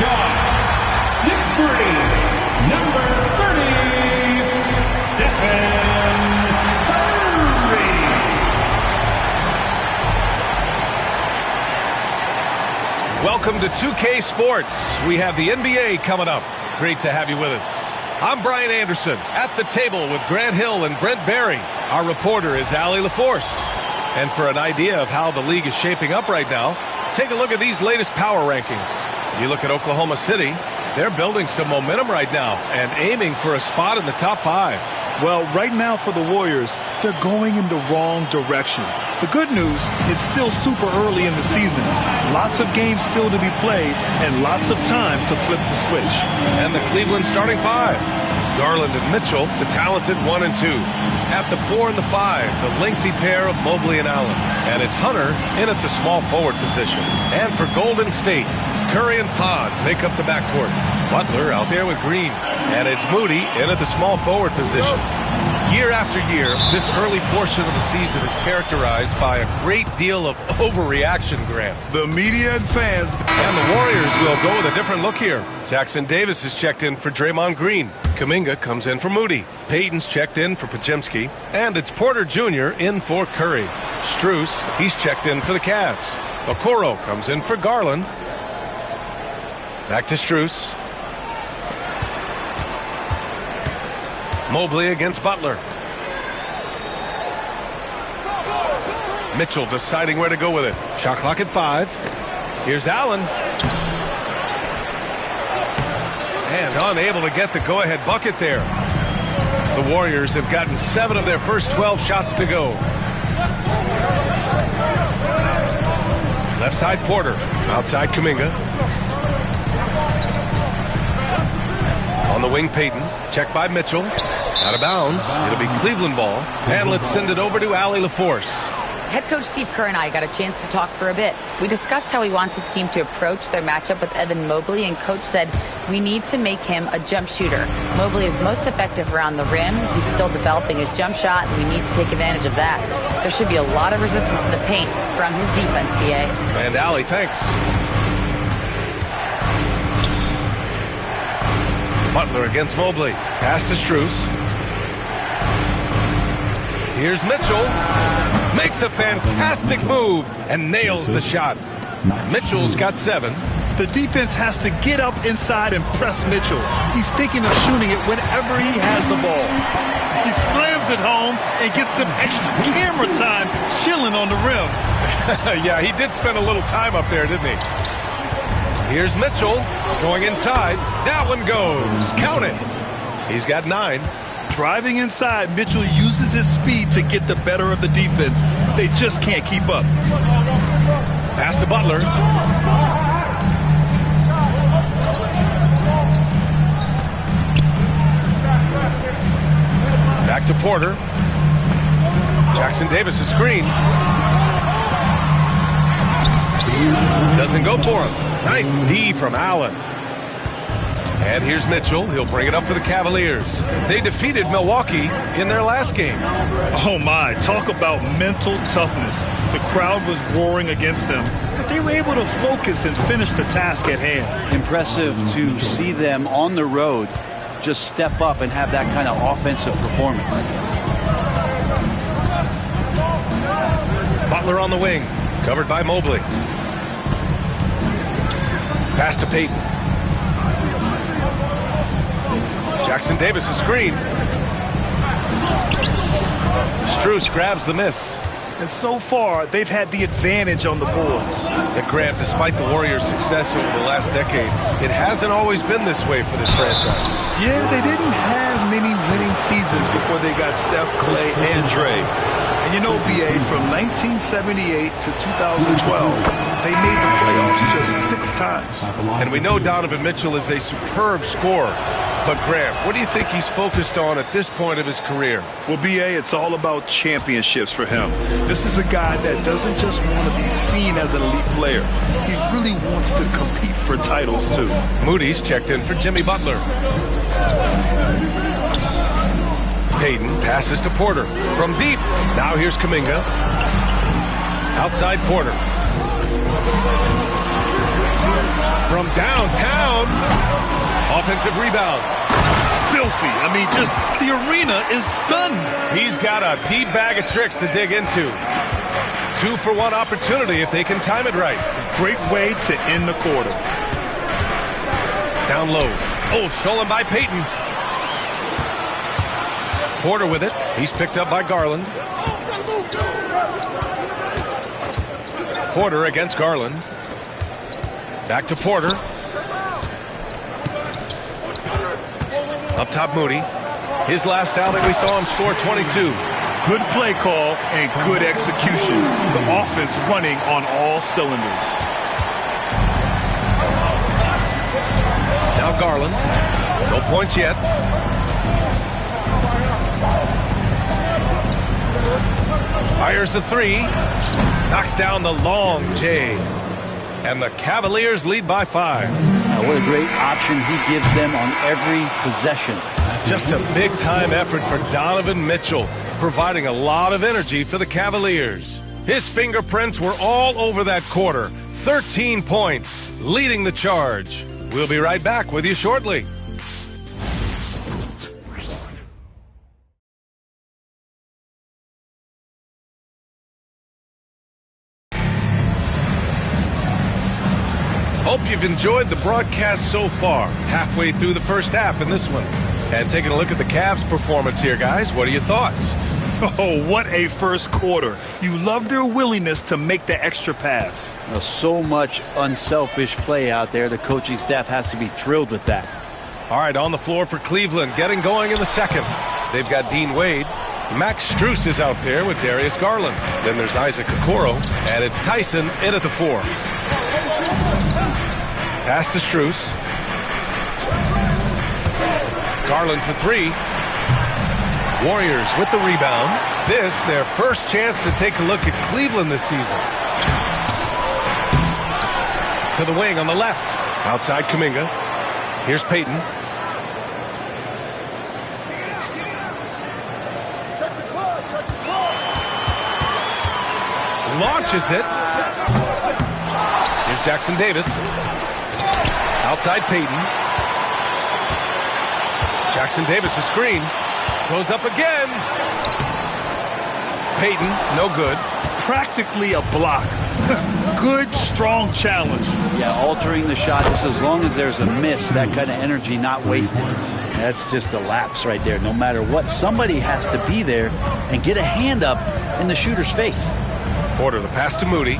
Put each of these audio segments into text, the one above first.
guard, 6'3", number 30, Stephen Curry. Welcome to 2K Sports. We have the NBA coming up. Great to have you with us. I'm Brian Anderson at the table with Grant Hill and Brent Barry. Our reporter is Allie LaForce. And for an idea of how the league is shaping up right now, take a look at these latest power rankings. You look at Oklahoma City, they're building some momentum right now and aiming for a spot in the top 5. Well, right now for the Warriors, they're going in the wrong direction. The good news, it's still super early in the season. Lots of games still to be played and lots of time to flip the switch. And the Cleveland starting 5. Garland and Mitchell, the talented 1 and 2. At the 4 and the 5, the lengthy pair of Mobley and Allen. And it's Hunter in at the small forward position. And for Golden State, Curry and Pods make up the backcourt. Butler out there with Green. And it's Moody in at the small forward position. Year after year, this early portion of the season is characterized by a great deal of overreaction, Grant. The media and fans. And the Warriors will go with a different look here. Jackson Davis is checked in for Draymond Green. Kuminga comes in for Moody. Payton's checked in for Podziemski. And it's Porter Jr. in for Curry. Strus, he's checked in for the Cavs. Okoro comes in for Garland. Back to Strus. Mobley against Butler. Mitchell deciding where to go with it. Shot clock at 5. Here's Allen. And unable to get the go-ahead bucket there. The Warriors have gotten 7 of their first 12 shots to go. Left side Porter. Outside Kuminga. On the wing Payton. Checked by Mitchell. Out of bounds. It'll be Cleveland ball. And let's send it over to Allie LaForce. Head coach Steve Kerr and I got a chance to talk for a bit. We discussed how he wants his team to approach their matchup with Evan Mobley, and coach said we need to make him a jump shooter. Mobley is most effective around the rim. He's still developing his jump shot, and we need to take advantage of that. There should be a lot of resistance in the paint from his defense, BA. And Allie, thanks. Butler against Mobley. Pass to Strus. Here's Mitchell. Makes a fantastic move and nails the shot. Mitchell's got 7. The defense has to get up inside and press Mitchell. He's thinking of shooting it whenever he has the ball. He slams it home and gets some extra camera time chilling on the rim. Yeah, he did spend a little time up there, didn't he? Here's Mitchell going inside. That one goes. Count it. He's got 9. Driving inside, Mitchell uses his speed to get the better of the defense. They just can't keep up. Pass to Butler. Back to Porter. Jackson Davis' screen. Doesn't go for him. Nice D from Allen. And here's Mitchell. He'll bring it up for the Cavaliers. They defeated Milwaukee in their last game. Oh, my. Talk about mental toughness. The crowd was roaring against them, but they were able to focus and finish the task at hand. Impressive to see them on the road just step up and have that kind of offensive performance. Butler on the wing. Covered by Mobley. Pass to Payton. Jackson Davis' screen. Strus grabs the miss. And so far, they've had the advantage on the boards. And Grant, despite the Warriors' success over the last decade, it hasn't always been this way for this franchise. Yeah, they didn't have many winning seasons before they got Steph, Clay, and Dre. And you know, BA, from 1978 to 2012, they made the playoffs just 6 times. And we know Donovan Mitchell is a superb scorer. But Grant, what do you think he's focused on at this point of his career? Well, BA, it's all about championships for him. This is a guy that doesn't just want to be seen as an elite player. He really wants to compete for titles, too. Moody's checked in for Jimmy Butler. Payton passes to Porter. From deep. Now here's Kuminga. Outside Porter. from downtown. Offensive rebound. Filthy. I mean, just the arena is stunned. He's got a deep bag of tricks to dig into. 2-for-1 opportunity if they can time it right. Great way to end the quarter. Down low. Oh, stolen by Payton. Porter with it. He's picked up by Garland. Porter against Garland. Back to Porter. Up top, Moody. His last outing, we saw him score 22. Good play call and good execution. The offense running on all cylinders. Now Garland. No points yet. Fires the three. Knocks down the long J. And the Cavaliers lead by 5. Now, what a great option he gives them on every possession. Just a big-time effort for Donovan Mitchell, providing a lot of energy for the Cavaliers. His fingerprints were all over that quarter. 13 points, leading the charge. We'll be right back with you shortly. Hope you've enjoyed the broadcast so far. Halfway through the first half in this one. And taking a look at the Cavs' performance here, guys. What are your thoughts? Oh, what a first quarter. You love their willingness to make the extra pass. Well, so much unselfish play out there. The coaching staff has to be thrilled with that. All right, on the floor for Cleveland, getting going in the second. They've got Dean Wade. Max Strus is out there with Darius Garland. Then there's Isaac Okoro, and it's Tyson in at the 4. Pass to Strus. Garland for 3. Warriors with the rebound. This, their first chance to take a look at Cleveland this season. To the wing on the left. Outside Kuminga. Here's Payton. Launches it. Here's Jackson Davis. Outside Payton. Jackson Davis, a screen. Goes up again. Payton, no good. Practically a block. Good, strong challenge. Yeah, altering the shot just as long as there's a miss, that kind of energy not wasted. That's just a lapse right there. No matter what, somebody has to be there and get a hand up in the shooter's face. Porter, the pass to Moody.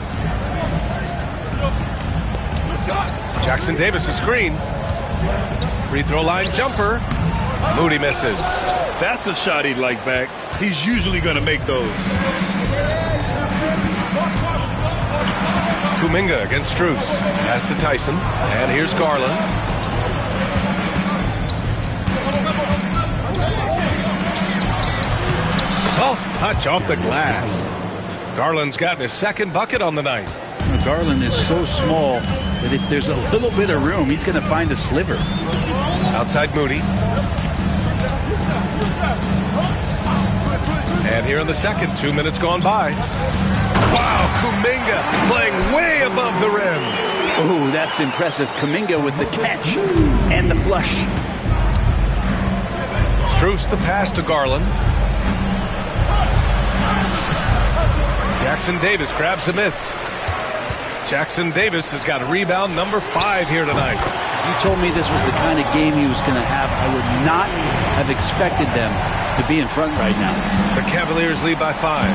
Jackson Davis, a screen. Free throw line jumper. Moody misses. That's a shot he'd like back. He's usually going to make those. Kuminga against Strus. Pass to Tyson. And here's Garland. Soft touch off the glass. Garland's gotten his second bucket on the night. Garland is so small that if there's a little bit of room, he's going to find a sliver. Outside Moody. And here in the second, 2 minutes gone by. Wow, Kuminga playing way above the rim. Oh, that's impressive. Kuminga with the catch and the flush. Strus the pass to Garland. Jackson Davis grabs the miss. Jackson Davis has got rebound number 5 here tonight. If you told me this was the kind of game he was going to have, I would not have expected them to be in front right now. The Cavaliers lead by 5.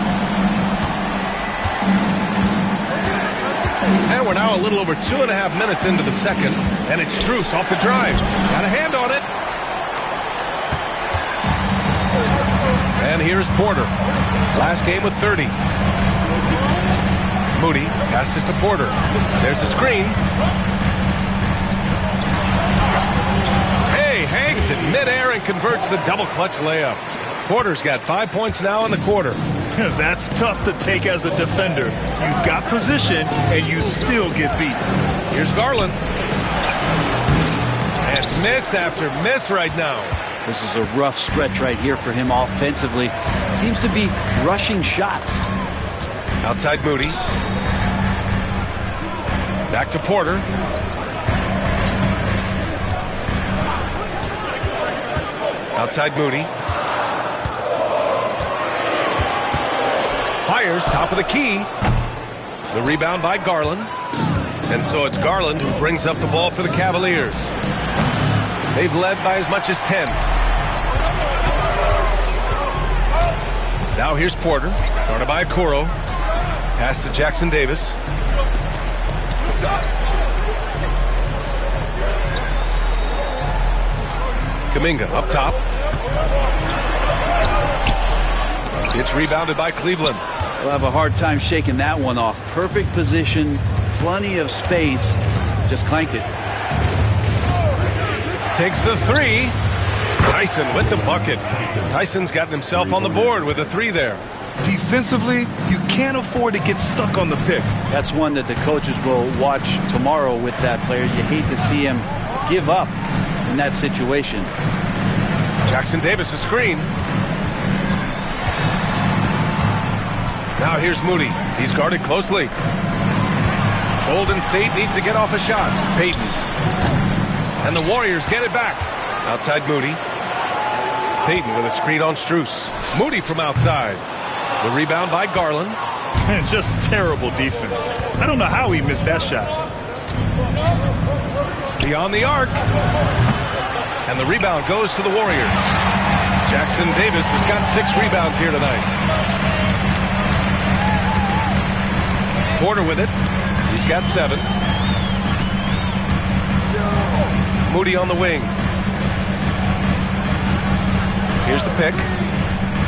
And we're now a little over 2.5 minutes into the second. And it's Strus off the drive. Got a hand on it. And here's Porter. Last game with 30. Moody passes to Porter. There's a screen. Hey, hangs it midair and converts the double clutch layup. Porter's got 5 points now in the quarter. That's tough to take as a defender. You've got position and you still get beat. Here's Garland. And miss after miss right now. This is a rough stretch right here for him offensively. Seems to be rushing shots. Outside Moody. Back to Porter. Outside Moody. Fires top of the key. The rebound by Garland. And so it's Garland who brings up the ball for the Cavaliers. They've led by as much as 10. Now here's Porter. Guarded by Okoro. Pass to Jackson Davis. Kuminga up top. It's rebounded by Cleveland. We'll have a hard time shaking that one off. Perfect position, plenty of space. Just clanked it. Takes the three. Tyson with the bucket. Tyson's gotten himself on the board with a three there. Defensively, you can't afford to get stuck on the pick. That's one that the coaches will watch tomorrow with that player. You hate to see him give up in that situation. Jackson Davis a screen. Now here's Moody. He's guarded closely. Golden State needs to get off a shot. Payton. And the Warriors get it back. Outside Moody. Payton with a screen on Strus. Moody from outside. The rebound by Garland. Man, just terrible defense. I don't know how he missed that shot. Beyond the arc. And the rebound goes to the Warriors. Jackson Davis has got 6 rebounds here tonight. Porter with it. He's got 7. Moody on the wing. Here's the pick.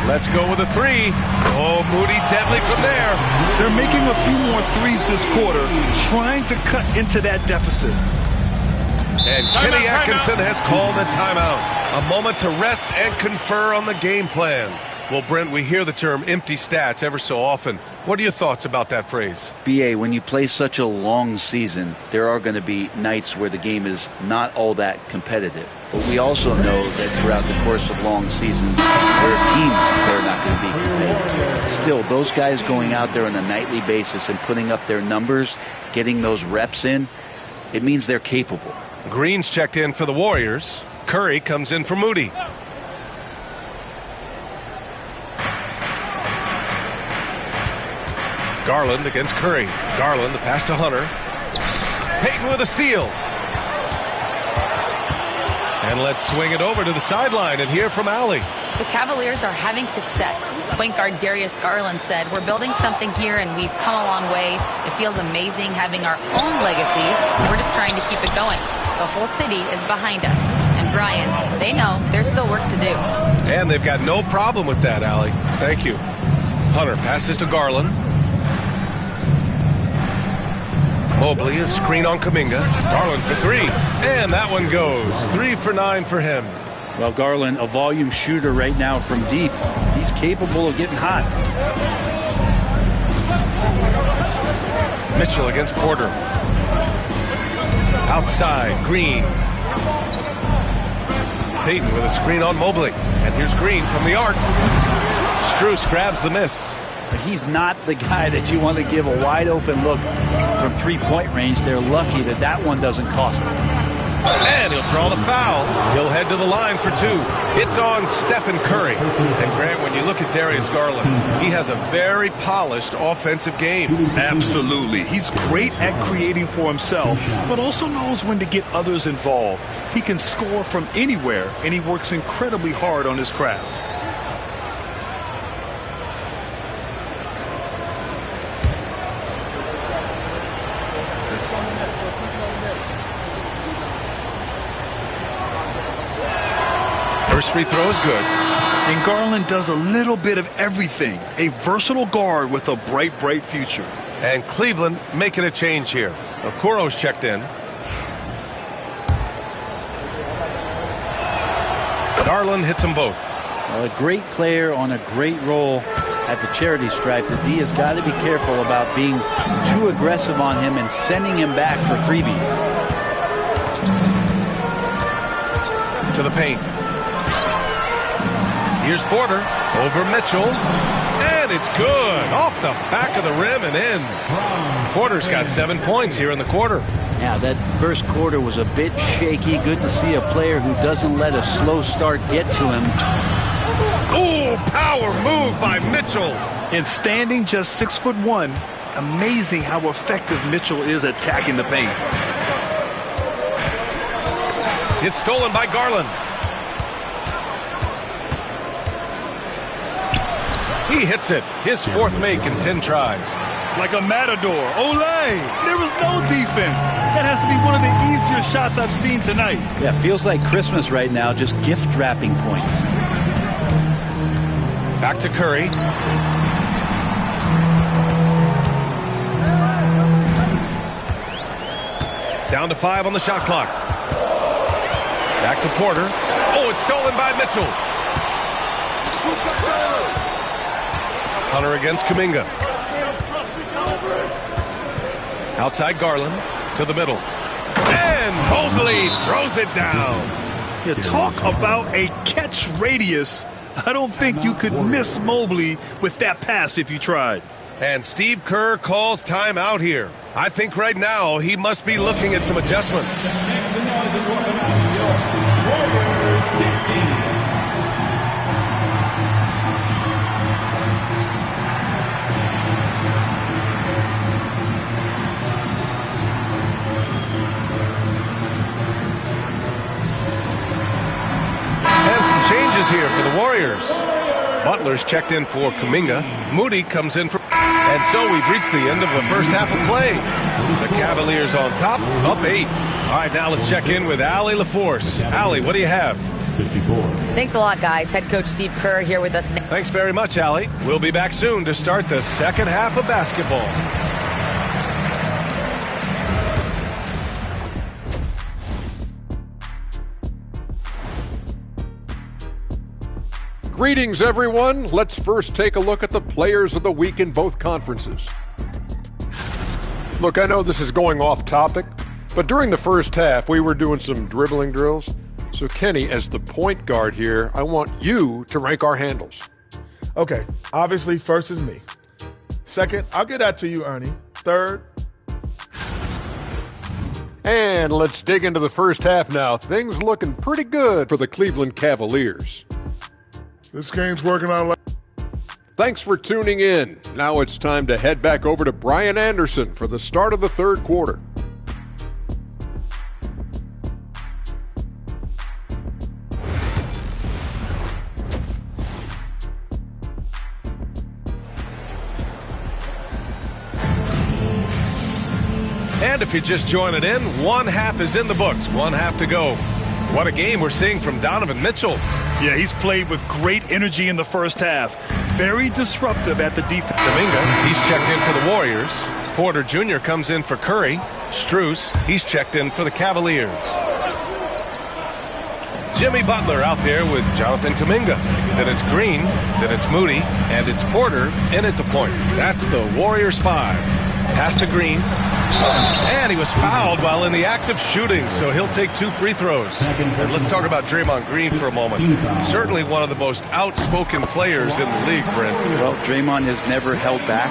Let's go with a 3. Oh, Moody deadly from there. They're making a few more threes this quarter, trying to cut into that deficit. And Kenny Atkinson has called a timeout. A moment to rest and confer on the game plan. Well, Brent, we hear the term empty stats ever so often. What are your thoughts about that phrase? BA, when you play such a long season, there are going to be nights where the game is not all that competitive. But we also know that throughout the course of long seasons, there are teams that are not going to be competitive. Still, those guys going out there on a nightly basis and putting up their numbers, getting those reps in, it means they're capable. Green's checked in for the Warriors. Curry comes in for Moody. Garland against Curry. Garland, the pass to Hunter. Payton with a steal. And let's swing it over to the sideline and hear from Allie. The Cavaliers are having success. Point guard Darius Garland said, "We're building something here and we've come a long way. It feels amazing having our own legacy. We're just trying to keep it going. The whole city is behind us." And Brian, they know there's still work to do. And they've got no problem with that, Allie. Thank you. Hunter passes to Garland. Mobley, a screen on Kuminga. Garland for 3. And that one goes. 3 for 9 for him. Well, Garland, a volume shooter right now from deep. He's capable of getting hot. Mitchell against Porter. Outside, Green. Payton with a screen on Mobley. And here's Green from the arc. Strus grabs the miss. But he's not the guy that you want to give a wide open look from three-point range. They're lucky that that one doesn't cost them. And he'll draw the foul. He'll head to the line for 2. It's on Stephen Curry. And Grant, when you look at Darius Garland, he has a very polished offensive game. Absolutely. He's great at creating for himself, but also knows when to get others involved. He can score from anywhere, and he works incredibly hard on his craft. First free throw is good. And Garland does a little bit of everything. A versatile guard with a bright, bright future. And Cleveland making a change here. Okoro's checked in. Garland hits them both. Well, a great player on a great role at the charity stripe. The D has got to be careful about being too aggressive on him and sending him back for freebies. To the paint. Here's Porter over Mitchell. And it's good. Off the back of the rim and in. Porter's got 7 points here in the quarter. Yeah, that first quarter was a bit shaky. Good to see a player who doesn't let a slow start get to him. Oh, power move by Mitchell. And standing just 6'1", amazing how effective Mitchell is attacking the paint. It's stolen by Garland. He hits it. His fourth make in 10 tries. Like a matador. Olay! There was no defense. That has to be one of the easier shots I've seen tonight. Yeah, feels like Christmas right now, just gift wrapping points. Back to Curry. Down to 5 on the shot clock. Back to Porter. Oh, it's stolen by Mitchell. Hunter against Kuminga. Outside Garland to the middle. And Mobley throws it down. You talk about a catch radius. I don't think you could miss Mobley with that pass if you tried. And Steve Kerr calls timeout here. I think right now he must be looking at some adjustments. And some changes here for the Warriors. Butler's checked in for Kuminga. Moody comes in for... And so we've reached the end of the first half of play. The Cavaliers on top, up 8. All right, now let's check in with Allie LaForce. Allie, what do you have? 54. Thanks a lot, guys. Head coach Steve Kerr here with us now. Thanks very much, Allie. We'll be back soon to start the second half of basketball. Greetings, everyone. Let's first take a look at the players of the week in both conferences. Look, I know this is going off topic, but during the first half, we were doing some dribbling drills. So, Kenny, as the point guard here, I want you to rank our handles. Okay, obviously, first is me. Second, I'll get that to you, Ernie. Third. And let's dig into the first half now. Things looking pretty good for the Cleveland Cavaliers. This game's working out like... Thanks for tuning in. Now it's time to head back over to Brian Anderson for the start of the third quarter. And if you're just joining in, one half is in the books, one half to go. What a game we're seeing from Donovan Mitchell. Yeah, he's played with great energy in the first half. Very disruptive at the defense. Kuminga, he's checked in for the Warriors. Porter Jr. comes in for Curry. Strus, he's checked in for the Cavaliers. Jimmy Butler out there with Jonathan Kuminga. Then it's Green, then it's Moody, and it's Porter in at the point. That's the Warriors 5. Pass to Green. And he was fouled while in the act of shooting, so he'll take 2 free throws. And let's talk about Draymond Green for a moment. Certainly one of the most outspoken players in the league, Brent. Well, Draymond has never held back,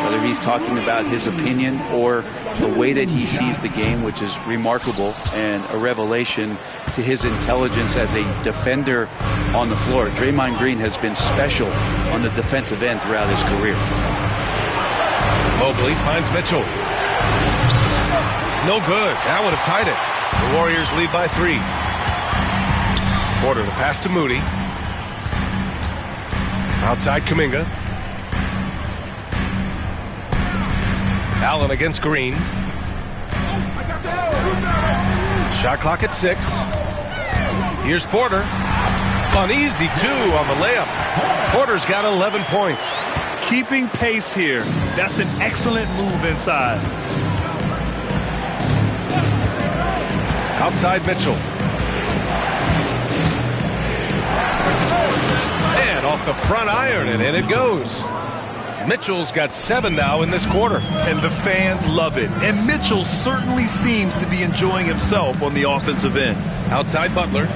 whether he's talking about his opinion or the way that he sees the game, which is remarkable and a revelation to his intelligence as a defender on the floor. Draymond Green has been special on the defensive end throughout his career. Mobley finds Mitchell. No good. That would have tied it. The Warriors lead by 3. Porter, the pass to Moody. Outside Kuminga. Allen against Green. Shot clock at 6. Here's Porter. Uneasy 2 on the layup. Porter's got 11 points. Keeping pace here. That's an excellent move inside. Outside Mitchell. And off the front iron, and in it goes. Mitchell's got 7 now in this quarter. And the fans love it. And Mitchell certainly seems to be enjoying himself on the offensive end. Outside Butler.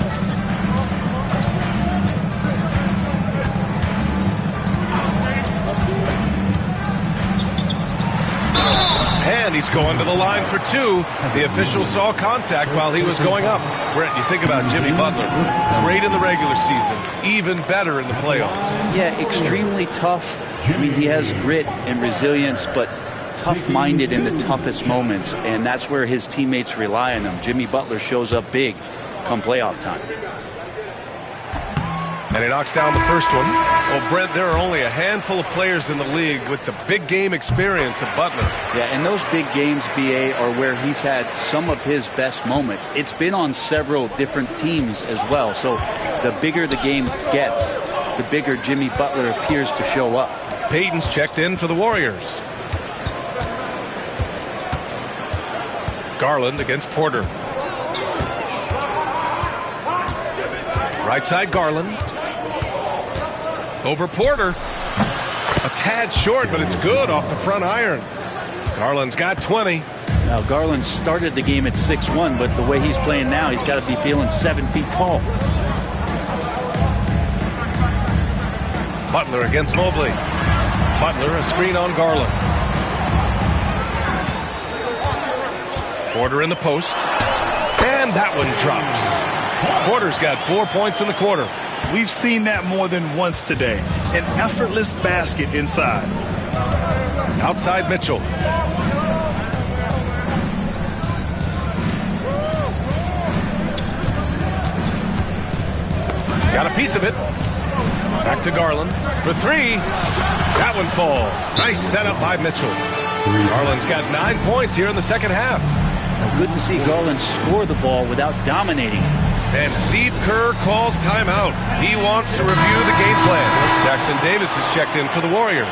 And he's going to the line for two. The official saw contact while he was going up. Brent, you think about Jimmy Butler. Great in the regular season. Even better in the playoffs. Yeah, extremely tough. I mean, he has grit and resilience, but tough-minded in the toughest moments. And that's where his teammates rely on him. Jimmy Butler shows up big come playoff time. And he knocks down the first one. Well, Brent, there are only a handful of players in the league with the big game experience of Butler. Yeah, and those big games, BA, are where he's had some of his best moments. It's been on several different teams as well. So the bigger the game gets, the bigger Jimmy Butler appears to show up. Payton's checked in for the Warriors. Garland against Porter. Right side Garland. Over Porter. A tad short, but it's good off the front iron. Garland's got 20. Now, Garland started the game at 6'1", but the way he's playing now, he's got to be feeling 7 feet tall. Butler against Mobley. Butler, a screen on Garland. Porter in the post. And that one drops. Porter's got 4 points in the quarter. We've seen that more than once today. An effortless basket inside. Outside Mitchell. Got a piece of it. Back to Garland for three. That one falls. Nice setup by Mitchell. Garland's got 9 points here in the second half. Good to see Garland score the ball without dominating it. And Steve Kerr calls timeout. He wants to review the game plan. Jackson Davis is checked in for the Warriors.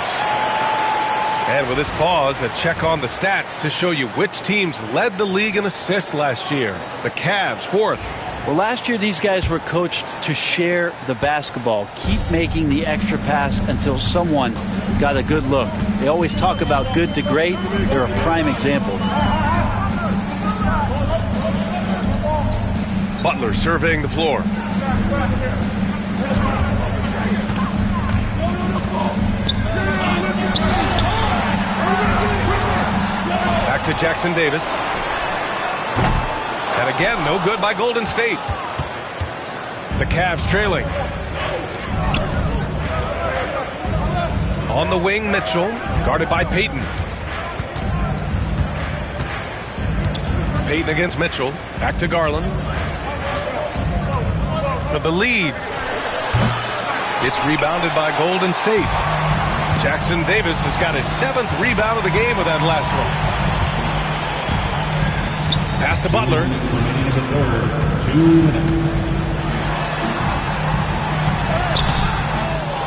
And with this pause, a check on the stats to show you which teams led the league in assists last year. The Cavs, fourth. Well, last year these guys were coached to share the basketball, keep making the extra pass until someone got a good look. They always talk about good to great. They're a prime example. Butler surveying the floor. Back to Jackson Davis. And again, no good by Golden State. The Cavs trailing. On the wing, Mitchell, guarded by Payton. Payton against Mitchell. Back to Garland. For the lead. It's rebounded by Golden State. Jackson Davis has got his 7th rebound of the game with that last one. Pass to Butler.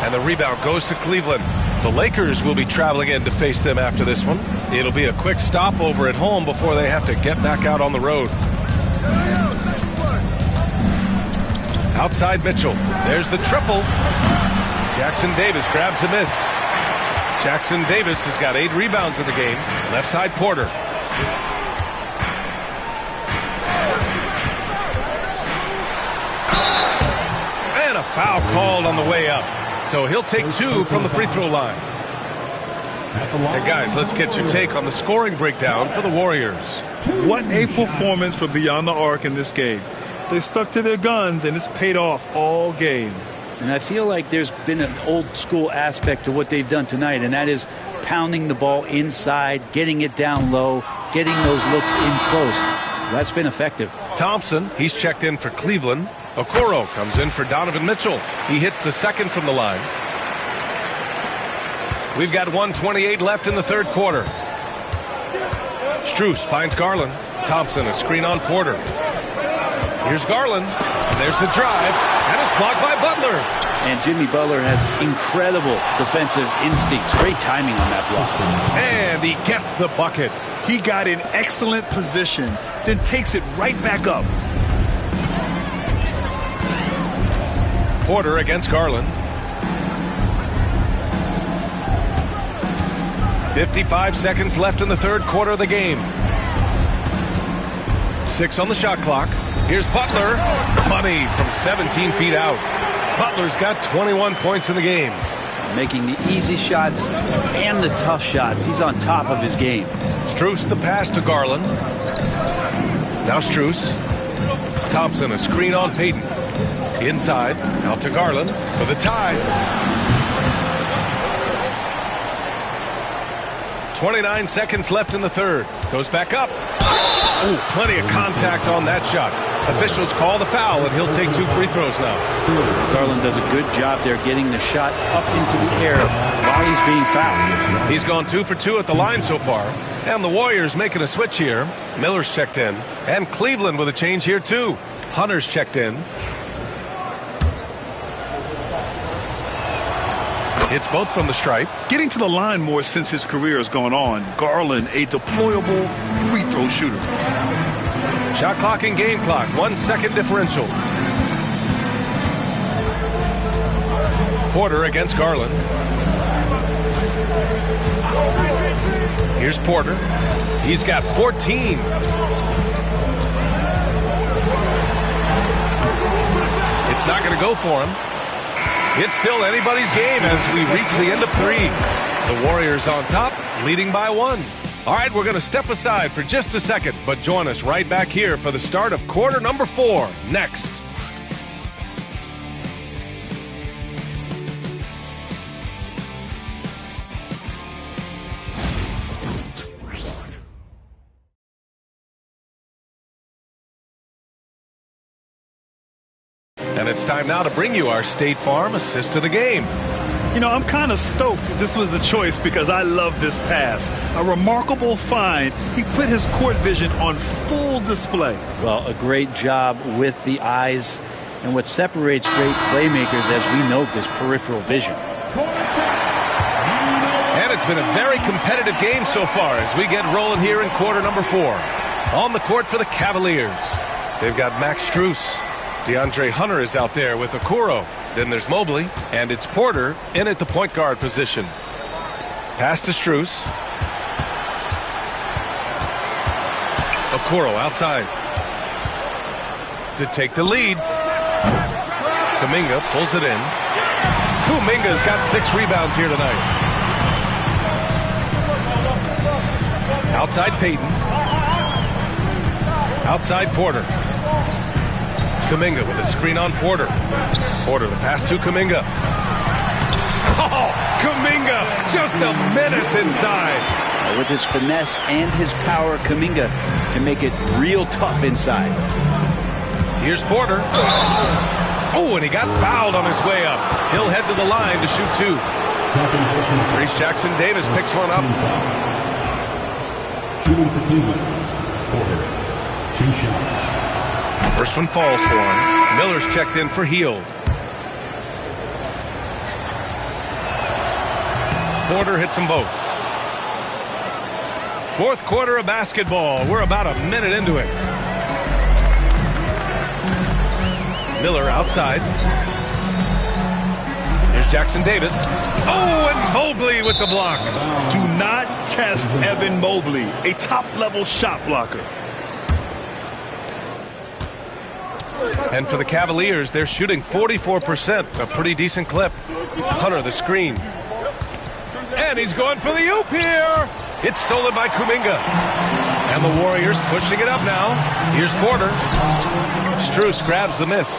And the rebound goes to Cleveland. The Lakers will be traveling in to face them after this one. It'll be a quick stopover at home before they have to get back out on the road. Outside Mitchell. There's the triple. Jackson Davis grabs the miss. Jackson Davis has got 8 rebounds in the game. Left side Porter. And a foul called on the way up. So he'll take 2 from the free throw line. And guys, let's get your take on the scoring breakdown for the Warriors. What a performance for Beyond the Arc in this game. They stuck to their guns, and it's paid off all game. And I feel like there's been an old-school aspect to what they've done tonight, and that is pounding the ball inside, getting it down low, getting those looks in close. That's been effective. Thompson, he's checked in for Cleveland. Okoro comes in for Donovan Mitchell. He hits the second from the line. We've got 1:28 left in the third quarter. Strus finds Garland. Thompson, a screen on Porter. Here's Garland. And there's the drive. And it's blocked by Butler. And Jimmy Butler has incredible defensive instincts. Great timing on that block. And he gets the bucket. He got in excellent position, then takes it right back up. Porter against Garland. 55 seconds left in the third quarter of the game. 6 on the shot clock. Here's Butler. Money from 17 feet out. Butler's got 21 points in the game. Making the easy shots and the tough shots. He's on top of his game. Strus the pass to Garland. Now Strus. Thompson, a screen on Payton. Inside, out to Garland for the tie. 29 seconds left in the third. Goes back up. Ooh, plenty of contact on that shot. Officials call the foul, and he'll take 2 free throws now. Garland does a good job there getting the shot up into the air while he's being fouled. He's gone 2 for 2 at the line so far. And the Warriors making a switch here. Miller's checked in. And Cleveland with a change here, too. Hunter's checked in. Hits both from the stripe. Getting to the line more since his career has gone on. Garland, a deployable free throw shooter. Shot clock and game clock. 1 second differential. Porter against Garland. Here's Porter. He's got 14. It's not going to go for him. It's still anybody's game as we reach the end of 3. The Warriors on top, leading by 1. All right, we're going to step aside for just a second, but join us right back here for the start of quarter number 4 next. And it's time now to bring you our State Farm assist to the game. You know, I'm kind of stoked this was a choice because I love this pass. A remarkable find. He put his court vision on full display. Well, a great job with the eyes. And what separates great playmakers, as we know, is peripheral vision. And it's been a very competitive game so far as we get rolling here in quarter number 4. On the court for the Cavaliers, they've got Max Strus. DeAndre Hunter is out there with Okoro. Then there's Mobley, and it's Porter in at the point guard position. Pass to Strus. Okoro outside to take the lead. Kuminga pulls it in. Kuminga's got 6 rebounds here tonight. Outside Payton. Outside Porter. Kuminga with a screen on Porter. Porter, the pass to Kuminga. Oh, Kuminga, just a menace inside. With his finesse and his power, Kuminga can make it real tough inside. Here's Porter. Oh, and he got fouled on his way up. He'll head to the line to shoot 2. Reese Jackson Davis picks one up. Shooting for Cleveland. Porter, 2 shots. First one falls for him. Miller's checked in for Hield. Porter hits them both. Fourth quarter of basketball. We're about a minute into it. Miller outside. Here's Jackson Davis. Oh, and Mobley with the block. Do not test Evan Mobley, a top-level shot blocker. And for the Cavaliers, they're shooting 44%, a pretty decent clip. Hunter, the screen. And he's going for the oop here. It's stolen by Kuminga. And the Warriors pushing it up now. Here's Porter. Strus grabs the miss.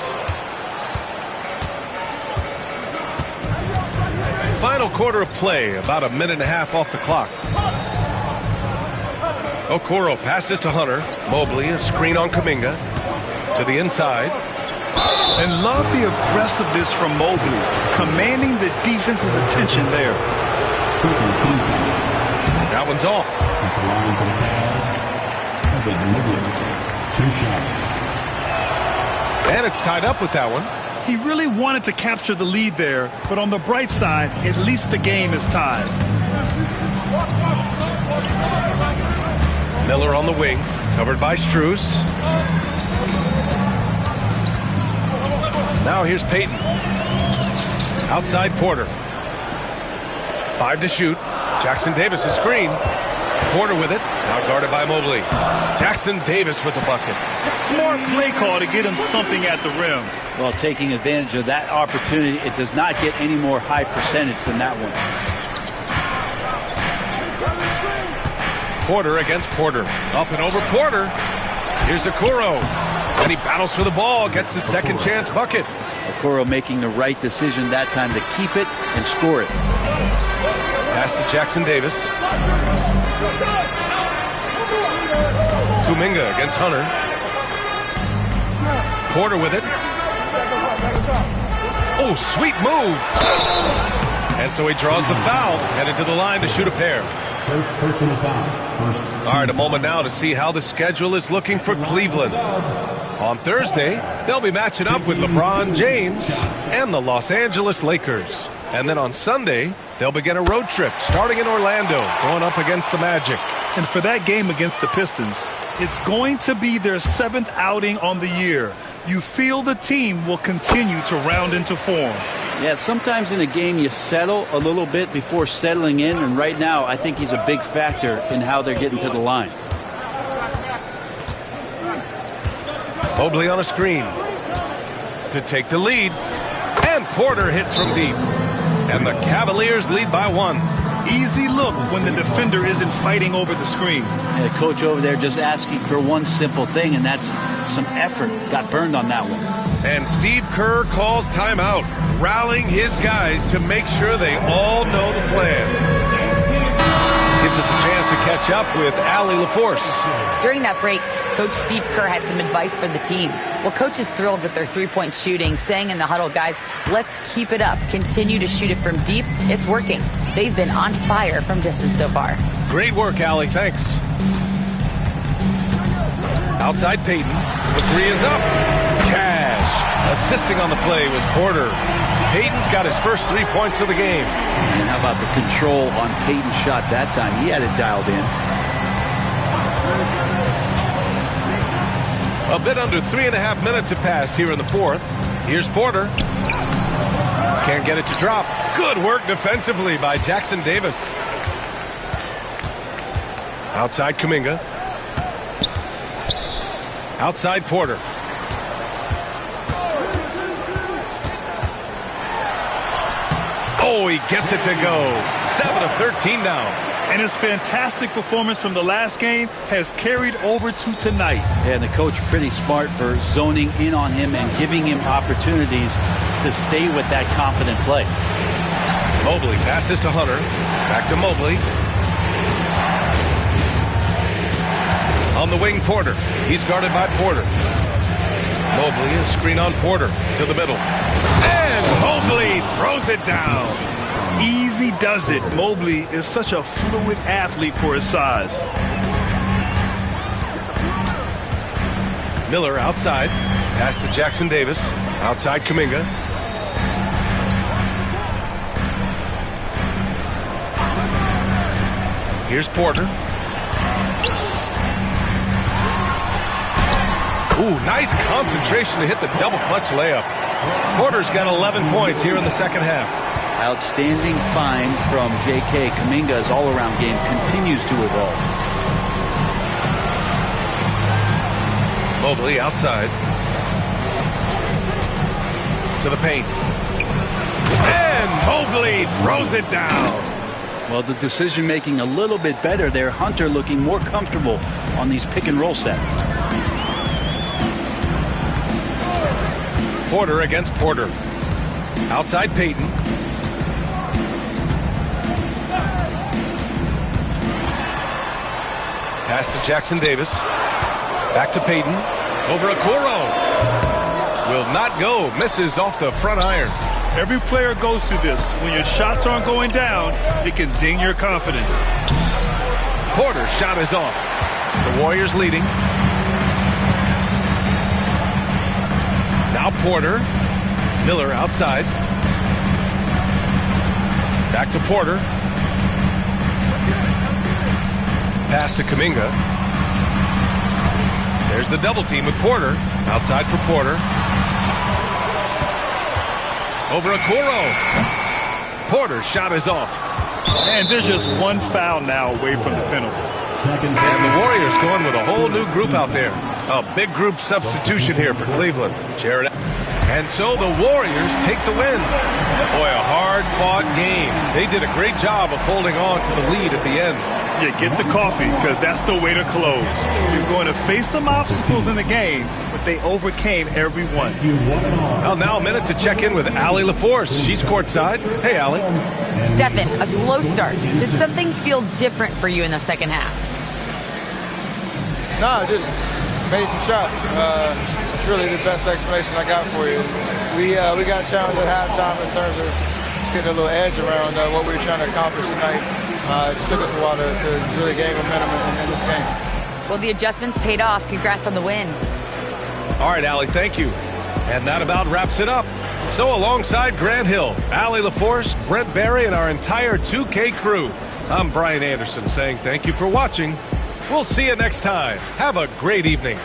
Final quarter of play, about a minute and a half off the clock. Okoro passes to Hunter. Mobley, a screen on Kuminga. To the inside. And love the aggressiveness from Mobley, commanding the defense's attention there. That one's off. And it's tied up with that one. He really wanted to capture the lead there, but on the bright side, at least the game is tied. Miller on the wing, covered by Strus. Now here's Payton. Outside Porter. 5 to shoot. Jackson Davis a screen. Porter with it. Now guarded by Mobley. Jackson Davis with the bucket. Smart play call to get him something at the rim. Well, taking advantage of that opportunity, it does not get any more high percentage than that one. Porter against Porter. Up and over Porter. Here's Okoro. And he battles for the ball, gets his second chance bucket. Okoro making the right decision that time to keep it and score it. Pass to Jackson Davis. Kuminga against Hunter. Porter with it. Oh, sweet move. And so he draws the foul, headed to the line to shoot a pair. First personal foul. All right, a moment now to see how the schedule is looking for Cleveland. On Thursday, they'll be matching up with LeBron James and the Los Angeles Lakers. And then on Sunday, they'll begin a road trip starting in Orlando, going up against the Magic. And for that game against the Pistons, it's going to be their 7th outing on the year. You feel the team will continue to round into form. Yeah, sometimes in a game you settle a little bit before settling in, and right now I think he's a big factor in how they're getting to the line. Mobley on a screen to take the lead, and Porter hits from deep. And the Cavaliers lead by 1. Easy look when the defender isn't fighting over the screen. And the coach over there just asking for one simple thing, and that's some effort. Got burned on that one. And Steve Kerr calls timeout, rallying his guys to make sure they all know the plan. Gives us a chance to catch up with Allie LaForce. During that break, Coach Steve Kerr had some advice for the team. Well, Coach is thrilled with their three-point shooting, saying in the huddle, guys, let's keep it up. Continue to shoot it from deep. It's working. They've been on fire from distance so far. Great work, Allie. Thanks. Outside Payton. The three is up. Cash. Assisting on the play was Porter. Payton's got his first 3 points of the game. And how about the control on Payton's shot that time? He had it dialed in. A bit under 3.5 minutes have passed here in the fourth. Here's Porter. Can't get it to drop. Good work defensively by Jackson Davis. Outside Kuminga. Outside Porter. Oh, he gets it to go. 7 of 13 now. And his fantastic performance from the last game has carried over to tonight. And the coach pretty smart for zoning in on him and giving him opportunities to stay with that confident play. Mobley passes to Hunter. Back to Mobley. On the wing, Porter. He's guarded by Porter. Mobley is screen on Porter to the middle. And Mobley throws it down. Easy does it. Mobley is such a fluid athlete for his size. Miller outside. Pass to Jackson Davis. Outside Kuminga. Here's Porter. Ooh, nice concentration to hit the double clutch layup. Porter's got 11 points here in the second half. Outstanding find from J.K. Kuminga's all-around game continues to evolve. Mobley outside. To the paint. And Mobley throws it down. Well, the decision-making a little bit better there. Hunter looking more comfortable on these pick-and-roll sets. Porter against Porter. Outside Payton. Pass to Jackson Davis. Back to Payton. Over Okoro. Will not go. Misses off the front iron. Every player goes through this. When your shots aren't going down, it can ding your confidence. Porter's shot is off. The Warriors leading. Now Porter. Miller outside. Back to Porter. Pass to Kuminga. There's the double team with Porter. Outside for Porter. Over Okoro. Porter's shot is off. And there's just one foul now away from the penalty. And the Warriors going with a whole new group out there. A big group substitution here for Cleveland. Jared. And so the Warriors take the win. Boy, a hard-fought game. They did a great job of holding on to the lead at the end. Yeah, get the coffee, because that's the way to close. You're going to face some obstacles in the game, but they overcame every one. Well, now a minute to check in with Allie LaForce. She's courtside. Hey, Allie. Stephen, a slow start. Did something feel different for you in the second half? No, just made some shots. It's really the best explanation I got for you. We got challenged at halftime in terms of getting a little edge around what we were trying to accomplish tonight. It just took us a while to really gain momentum in this game. Well, the adjustments paid off. Congrats on the win. All right, Allie, thank you. And that about wraps it up. So alongside Grant Hill, Allie LaForce, Brent Barry, and our entire 2K crew, I'm Brian Anderson saying thank you for watching. We'll see you next time. Have a great evening.